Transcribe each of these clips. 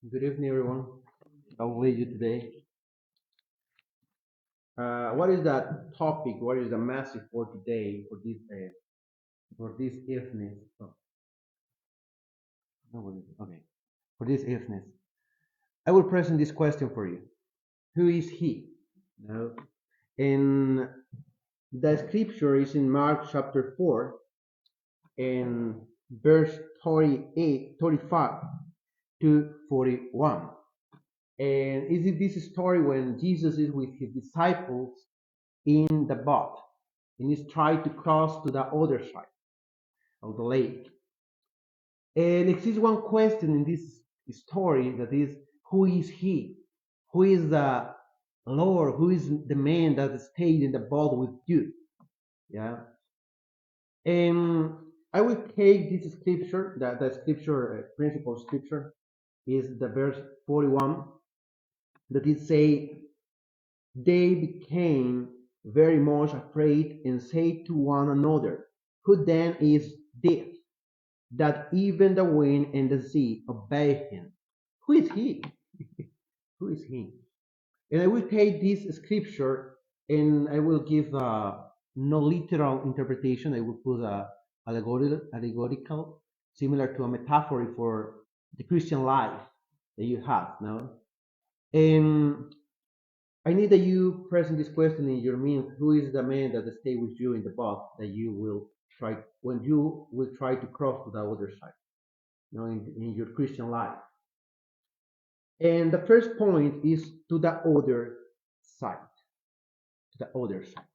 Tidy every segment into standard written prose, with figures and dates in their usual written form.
Good evening, everyone. How are you today? What is that topic? What is the message for today? For this evening? Oh, no, okay. For this evening, I will present this question for you. Who is he? No. And the scripture is in Mark chapter 4 and verse 38, 35 to 41. And is it this story when Jesus is with his disciples in the boat and he's trying to cross to the other side of the lake. And exists one question in this story that is, who is he? Who is the Lord? Who is the man that stayed in the boat with you? Yeah. And I will take this scripture, the scripture, principal scripture, is the verse 41 that it say, they became very much afraid and said to one another, who then is this, that even the wind and the sea obey him? Who is he? Who is he? And I will take this scripture and I will give no literal interpretation. I will put a allegorical, similar to a metaphor for the Christian life that you have now. And I need that you present this question in your mind. Who is the man that stay with you in the boat that you will try when you will try to cross to the other side? In your Christian life. And the first point is to the other side. To the other side.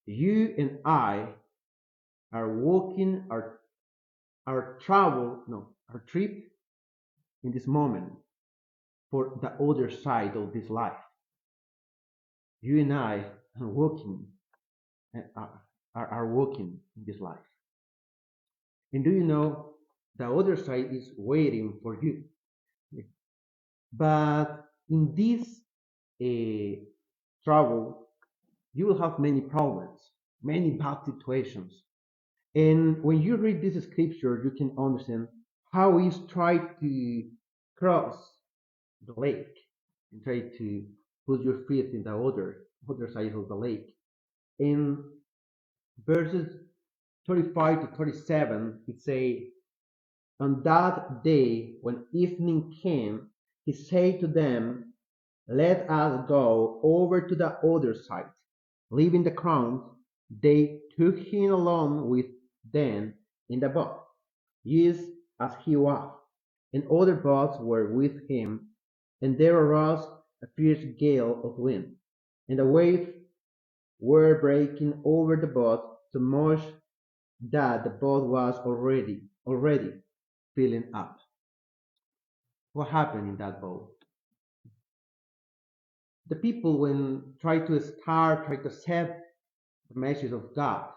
You and I are walking our travel, no, our trip in this moment for the other side of this life. You and I are walking, are walking in this life. And do you know the other side is waiting for you? But in this travel, you will have many problems, many bad situations. And when you read this scripture, you can understand how he's trying to cross the lake and try to put your feet in the other side of the lake. In verses 35 to 37, it say, on that day when evening came, he said to them, let us go over to the other side. Leaving the crowd, they took him along with them in the boat, just as he was, and other boats were with him. And there arose a fierce gale of wind, and the waves were breaking over the boat so much that the boat was already filling up. What happened in that boat? The people, when try to accept the message of God,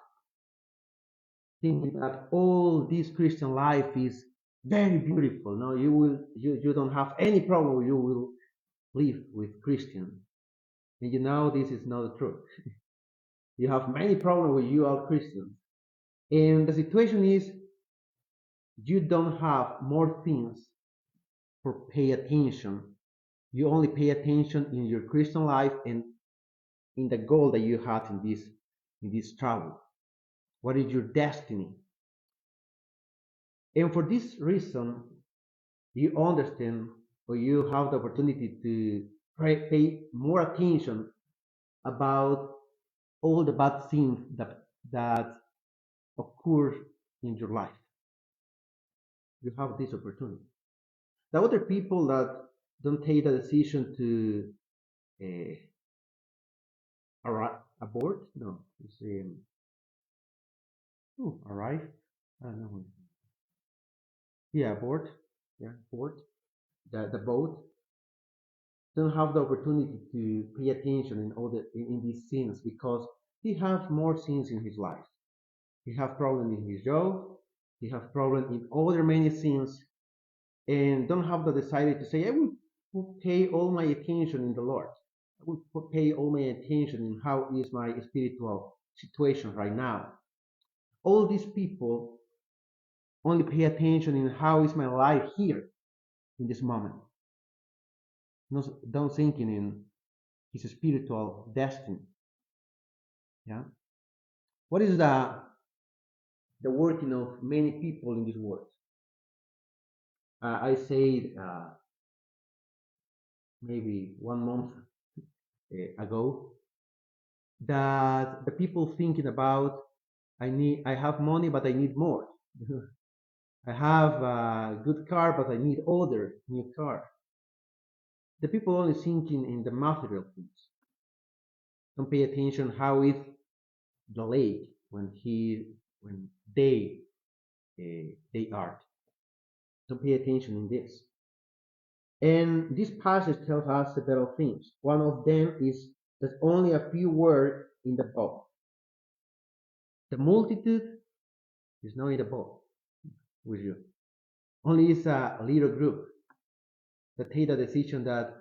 thinking that all this Christian life is very beautiful. No, you don't have any problem. You will live with Christian, and you know this is not the truth. You have many problems when you are Christian, and the situation is you don't have more things for pay attention. You only pay attention in your Christian life and in the goal that you had in this travel. What is your destiny? And for this reason, you understand or you have the opportunity to pay more attention about all the bad things that occur in your life. You have this opportunity. The other people that don't take the decision to uh, abort, no, it's arrive. I don't know. Yeah, abort. Yeah, abort the boat. Don't have the opportunity to pay attention in these sins because he has more sins in his life. He have problem in his job. He have problem in other many sins, and don't have the desire to say, I will pay all my attention in the Lord. I will pay all my attention in how is my spiritual situation right now. All these people only pay attention in how is my life here, in this moment. Don't thinking in his spiritual destiny. Yeah. What is the working of many people in this world? I said maybe 1 month ago that the people thinking about I have money but I need more. I have a good car but I need other new car. The people only thinking in the material things. Don't pay attention how is the lake when they are. Don't pay attention in this. And this passage tells us several things. One of them is that only a few were in the boat. The multitude is not in the boat with you. Only is a little group that take the decision that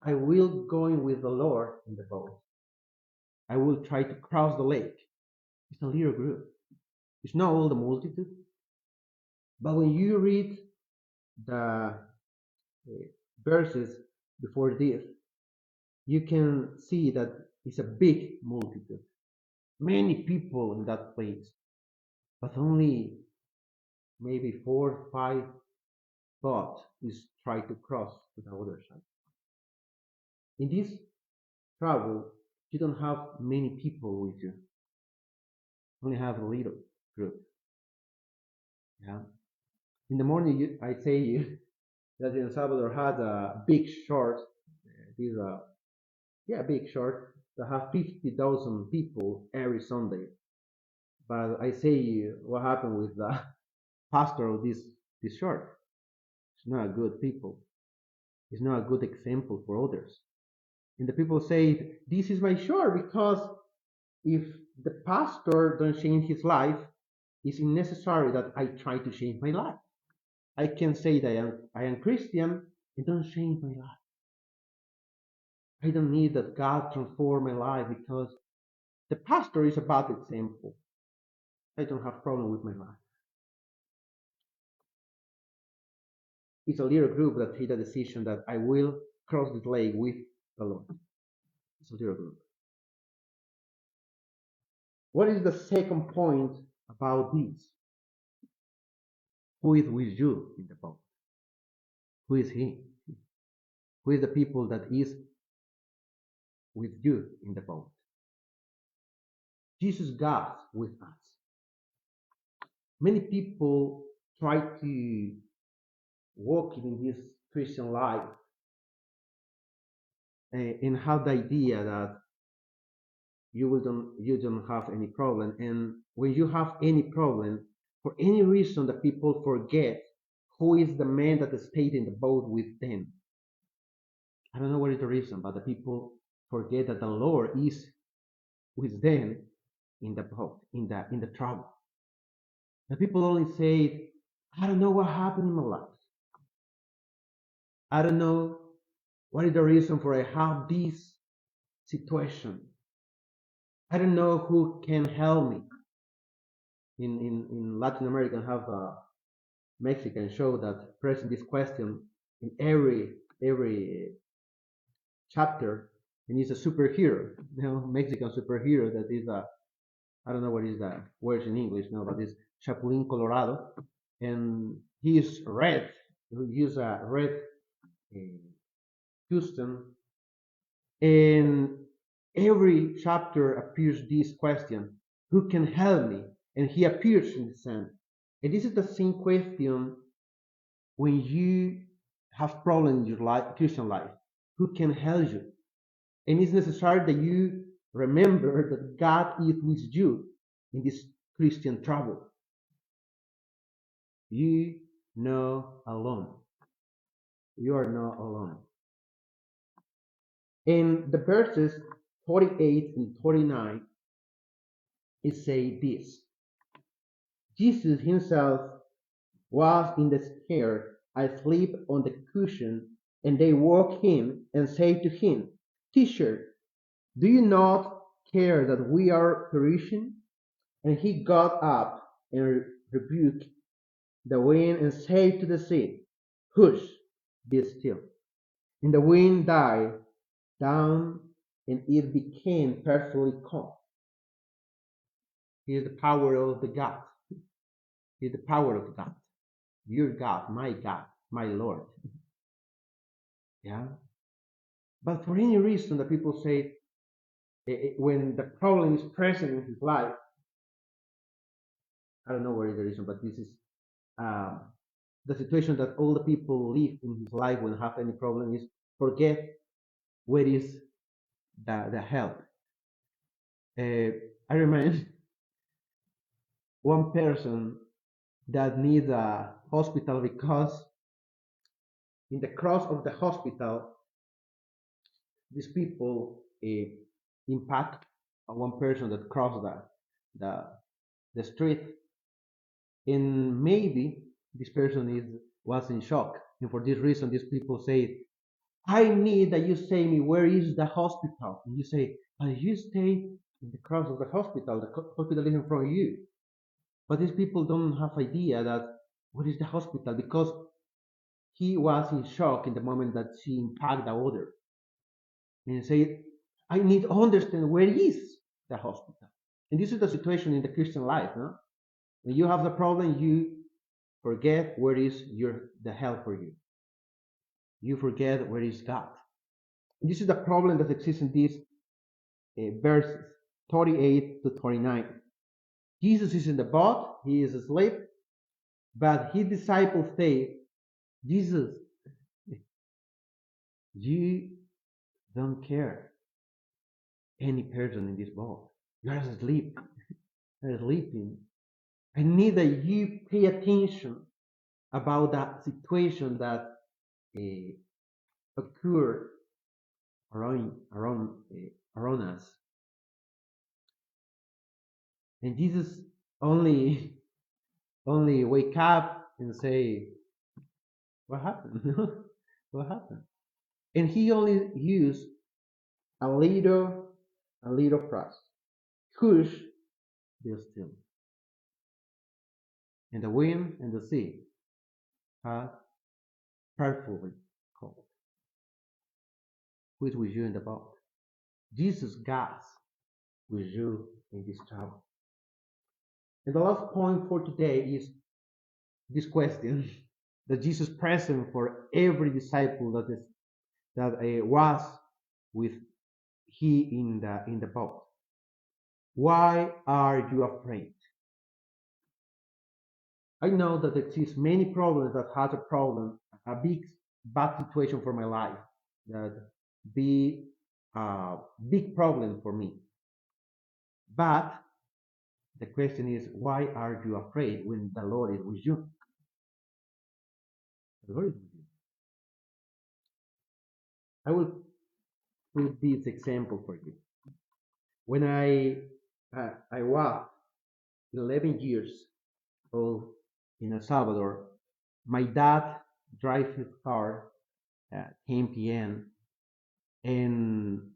I will go in with the Lord in the boat. I will try to cross the lake. It's a little group. It's not all the multitude. But when you read the verses before this, you can see that it's a big multitude. Many people in that place, but only maybe 4 or 5 boats is try to cross to the other side. In this travel, you don't have many people with you. You only have a little group. Yeah. In the morning, I say you that El Salvador has a big short. These big short that have 50,000 people every Sunday. But I say what happened with the pastor of this church. It's not a good people. It's not a good example for others. And the people say, this is my church because if the pastor don't change his life, it's unnecessary that I try to change my life. I can say that I am Christian and don't change my life. I don't need that God transform my life because the pastor is a bad example. I don't have problem with my life. It's a little group that take a decision that I will cross the lake with the Lord. It's a little group. What is the second point about this? Who is with you in the boat? Who is he? Who is the people that is with you in the boat? Jesus God with us. Many people try to walk in this Christian life and have the idea that you don't have any problem. And when you have any problem, for any reason, the people forget who is the man that stayed in the boat with them. I don't know what is the reason, but the people forget that the Lord is with them in the boat, in the trouble. The people only say, I don't know what happened in my life. I don't know what is the reason for I have this situation. I don't know who can help me. In Latin America, have a Mexican show that present this question in every chapter, and he's a superhero, Mexican superhero that is I don't know what is the words in English now, but it's Chapulín Colorado, and he is red. He use a red custom, and every chapter appears this question: who can help me? And he appears in the sand. And this is the same question when you have problems in your life, Christian life. Who can help you? And it's necessary that you remember that God is with you in this Christian trouble. You not alone. You are not alone. In the verses 48 and 49, it says this: Jesus himself was in the chair asleep on the cushion, and they woke him and said to him, Teacher, do you not care that we are perishing? And he got up and rebuked the wind and said to the sea, Hush, be still. And the wind died down, and it became perfectly calm. He is the power of the God. He is the power of God. Your God, my Lord. Yeah. But for any reason that people say, when the problem is present in his life, I don't know what is the reason, but this is um, the situation that all the people live in his life when have any problem is forget where is the help. I remind one person that needs a hospital because in the cross of the hospital, these people impact one person that crossed the the street, and maybe this person is was in shock, and for this reason, these people say, "I need that you say me where is the hospital," and you say, "But you stay in the cross of the hospital. The hospital is in front of you." But these people don't have idea that what is the hospital because he was in shock in the moment that she impacted the other and say, I need to understand where is the hospital. And this is the situation in the Christian life. No? When you have the problem, you forget where is the help for you. You forget where is God. And this is the problem that exists in these verses 38 to 39. Jesus is in the boat, he is asleep, but his disciples say, Jesus, you don't care any person in this boat. You're asleep. You're sleeping. I need that you pay attention about that situation that occurred around us. And Jesus only only wake up and say, "What happened? What happened?" And he only used a little phrase, "Hush, be still." And the wind and the sea had perfectly calm. Who is with you in the boat? Jesus God with you in this travel. And the last point for today is this question that Jesus present for every disciple that was with he in the boat. Why are you afraid? I know that exists many problems that has a problem, a big bad situation for my life that be a big problem for me. But the question is, why are you afraid when the Lord is with you? The Lord is with you. I will put this example for you. When I was 11 years old in El Salvador, my dad drive his car at 10 p.m. and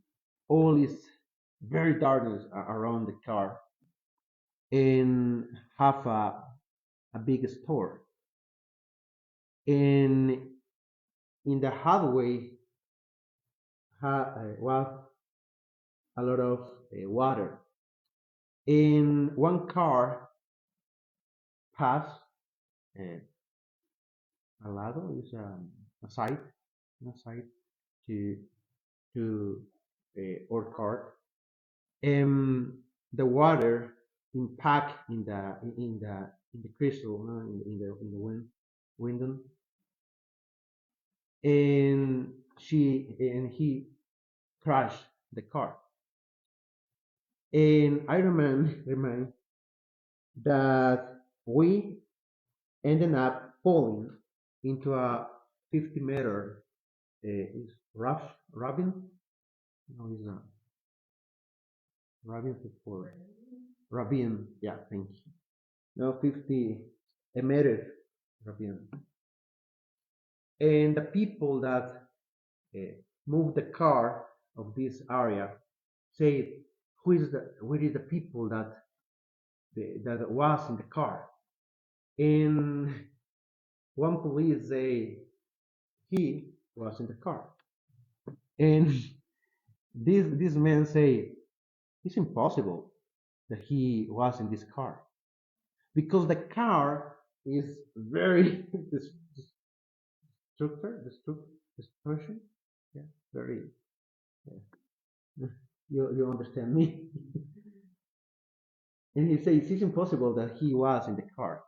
all is very darkness around the car and have a big store. And in the highway was a lot of water. And one car passed uh, al lado is a side to our car. And the water impact in the crystal, in the window, and he crashed the car. And I remind that we ended up falling into a 50-meter is ravine. No, it's not ravine for ravine. Yeah, thank you. No, 50 meter ravine. And the people that uh, moved the car of this area say, where is the people that was in the car? And one police say, he was in the car. And this man say, it's impossible that he was in this car because the car is very destruction. Yeah, very. Yeah. You understand me? And he says it's impossible that he was in the car.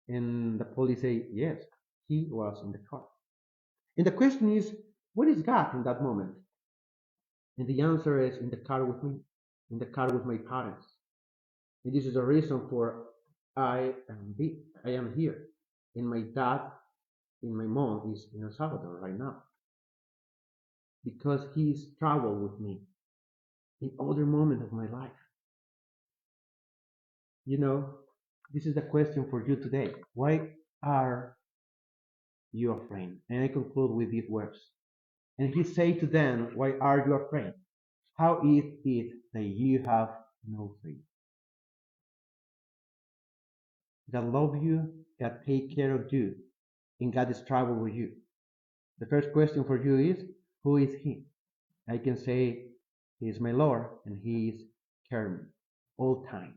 And the police say yes, he was in the car. And the question is, where is God in that moment? And the answer is in the car with me, in the car with my parents. And this is the reason for I am here. And my dad and my mom is in El Salvador right now because he's traveled with me in other moments of my life. You know, this is the question for you today. Why are you afraid? And I conclude with these words. And he said to them, why are you afraid? How is it that you have no faith? God loves you, God take care of you, and God is travel with you. The first question for you is, who is He? I can say, He is my Lord, and He is carrying me all time.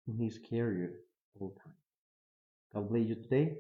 And He's carrier all time. God bless you today.